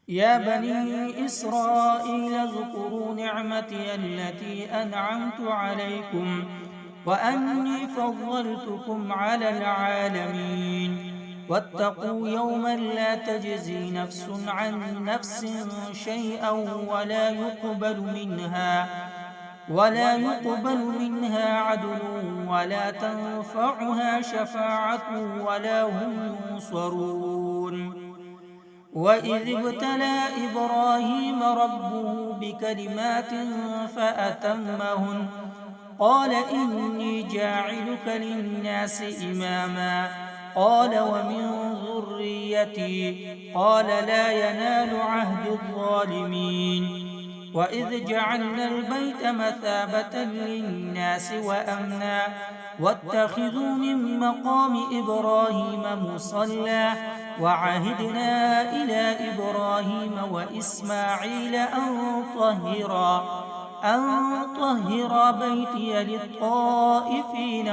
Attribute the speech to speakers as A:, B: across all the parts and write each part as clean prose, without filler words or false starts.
A: يا بني إسرائيل اذكروا نعمتي التي أنعمت عليكم وأني فضلتكم على العالمين واتقوا يوما لا تجزي نفس عن نفس شيئا ولا يقبل منها عدل ولا تنفعها شفاعة ولا هم ينصرون. وإذ ابتلى إبراهيم ربه بكلمات فأتمهن قال إني جاعلك للناس إماما قال ومن ذريتي قال لا ينال عهد الظالمين. وإذ جعلنا البيت مثابة للناس وأمنا واتخذوا من مقام إبراهيم مصلى وعهدنا إلى إبراهيم وإسماعيل أن طهر بيتي للطائفين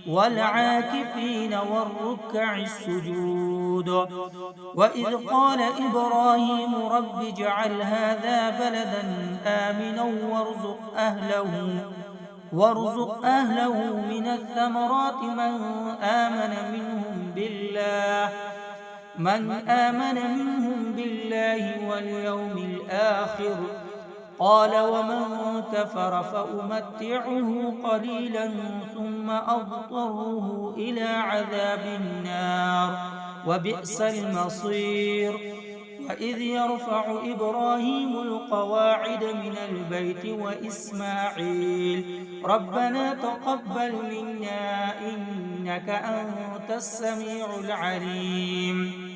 A: والعاكفين والركع السجود. وإذ قال إبراهيم رب اجعل هذا بلدا آمنا وارزق أهله من الثمرات من آمن منهم بالله واليوم الآخر قال ومن كفر فأمتعه قليلا ثم أضطره إلى عذاب النار وبئس المصير. وإذ يرفع إبراهيم القواعد من البيت وإسماعيل ربنا تقبل منا إنك أنت السميع العليم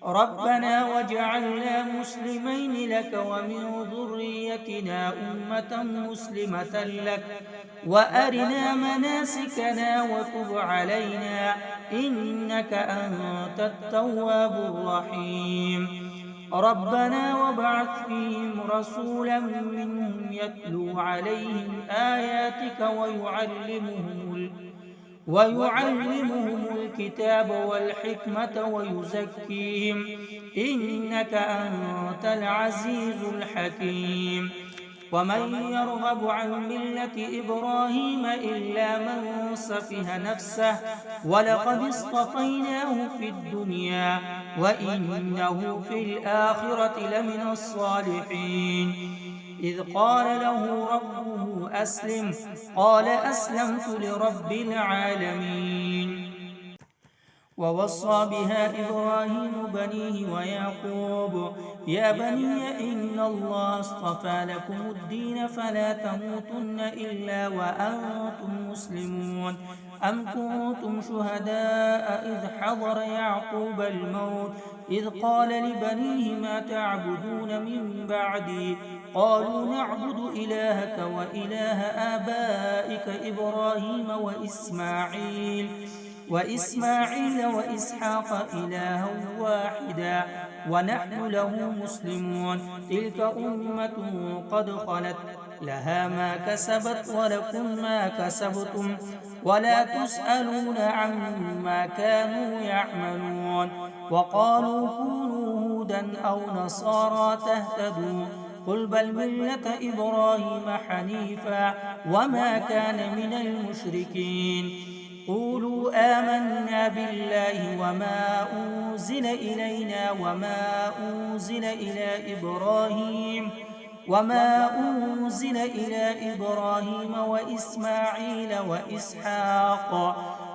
A: ربنا واجعلنا مسلمين لك ومن ذريتنا أمة مسلمة لك وأرنا مناسكنا وتب علينا إنك أنت التواب الرحيم. ربنا وابعث فيهم رسولا منهم يتلو عليهم آياتك ويعلمهم الكتاب والحكمة ويزكيهم إنك أنت العزيز الحكيم. ومن يرغب عن ملة إبراهيم إلا من سفه نفسه ولقد اصطفيناه في الدنيا وإنه في الآخرة لمن الصالحين. إذ قال له ربه أسلم قال أسلمت لرب العالمين. ووصى بها إبراهيم بنيه ويعقوب يا بني إن الله اصطفى لكم الدين فلا تموتن إلا وأنتم مسلمون. أم كنتم شهداء إذ حضر يعقوب الموت إذ قال لبنيه ما تعبدون من بعدي قالوا نعبد إلهك وإله آبائك إبراهيم وإسماعيل وإسحاق إلها واحدا ونحن له مسلمون. تلك أمة قد خلت لها ما كسبت ولكم ما كسبتم ولا تسألون عما كانوا يعملون. وقالوا كونوا هودا أو نصارى تهتدوا قل بل ملة إبراهيم حنيفا وما كان من المشركين. قولوا آمنا بالله وما أنزل إلينا وما أنزل إلى إبراهيم وإسماعيل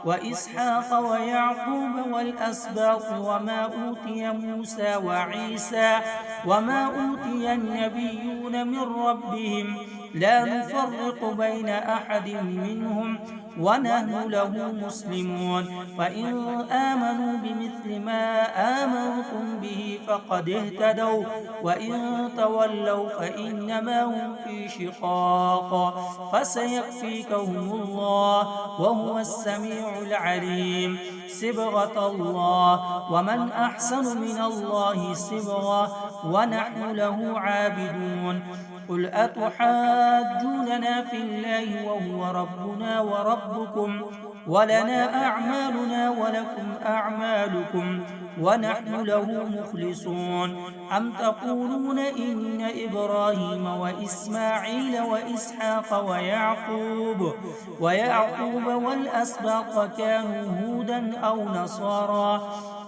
A: وإسحاق ويعقوب والأسباط وما أوتي موسى وعيسى وما أوتي النبيون من ربهم لا نفرق بين أحد منهم ونحن له مسلمون. فإن آمنوا بمثل ما آمنتم به فقد اهتدوا وإن تولوا فإنما هم في شقاق فسيكفيكهم الله وهو السميع العليم. صبغة الله ومن أحسن من الله صبغة ونحن له عابدون. قل أتحاجوننا في الله وهو ربنا وربكم ولنا أعمالنا ولكم أعمالكم ونحن له مخلصون أم تقولون إن إبراهيم وإسماعيل وإسحاق ويعقوب والأسباط كانوا هودا أو نصارى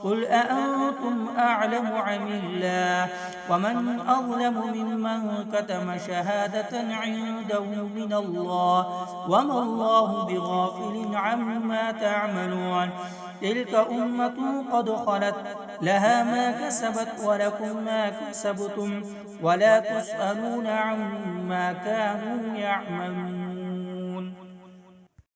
A: قل أأنتم أعلم عن الله ومن أظلم ممن كتم شهادة عنده من الله وما الله بغافل عما تعملون تلك أمة قد خلت لها ما كسبت ولكم ما كسبتم ولا تسألون عما كانوا يعملون.